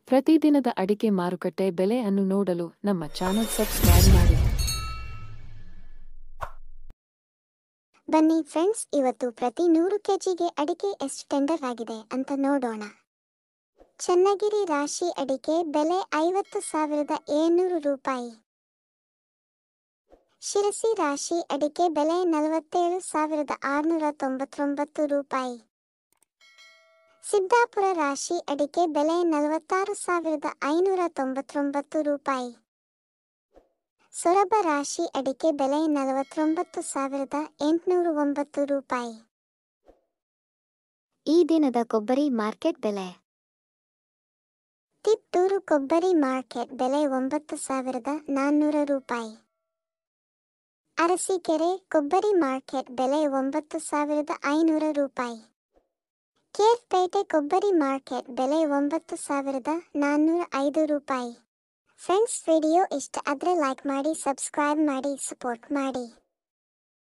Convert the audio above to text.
ಪ್ರತಿದಿನದ ಅಡಿಕೆ ಮಾರುಕಟ್ಟೆ ಬೆಲೆ ಅನ್ನು ನೋಡಲು ನಮ್ಮ ಚಾನೆಲ್ ಸಬ್ಸ್ಕ್ರೈಬ್ ಮಾಡಿ. ಬನ್ನಿ ಫ್ರೆಂಡ್ಸ್, ಇವತ್ತು ಪ್ರತಿ 100 ಕೆಜಿಗೆ ಅಡಿಕೆ ಎಷ್ಟು ಟೆಂಡರ್ ಆಗಿದೆ ಅಂತ ನೋಡೋಣ. ಚನ್ನಗಿರಿ ರಾಶಿ ಅಡಿಕೆ ಬೆಲೆ 50,700 ರೂಪಾಯಿ. ಶಿರಸಿ ರಾಶಿ ಅಡಿಕೆ ಬೆಲೆ 47,699 ರೂಪಾಯಿ. ಸಿದ್ದಾಪುರ ರಾಶಿ ಅಡಿಕೆ ಬೆಲೆ 46,599 ರೂಪಾಯಿ. ಸೊರಬ ರಾಶಿ ಅಡಿಕೆ ಬೆಲೆ 49,809 ರೂಪಾಯಿ. ಈ ದಿನದ ಕೊಬ್ಬರಿ ಮಾರ್ಕೆಟ್ ಬೆಲೆ. ತಿಪ್ಟೂರು ಕೊಬ್ಬರಿ ಮಾರ್ಕೆಟ್ ಬೆಲೆ 9,400 ರೂಪಾಯಿ. ಅರಸೀಕೆರೆ ಕೊಬ್ಬರಿ ಮಾರ್ಕೆಟ್ ಬೆಲೆ 9,500 ರೂಪಾಯಿ. ಕೇರ್ಪೇಟೆ ಕೊಬ್ಬರಿ ಮಾರ್ಕೆಟ್ ಬೆಲೆ 9,405 ರೂಪಾಯಿ. ಫ್ರೆಂಡ್ಸ್, ವಿಡಿಯೋ ಇಷ್ಟ ಆದರೆ ಲೈಕ್ ಮಾಡಿ, ಸಬ್ಸ್ಕ್ರೈಬ್ ಮಾಡಿ, ಸಪೋರ್ಟ್ ಮಾಡಿ.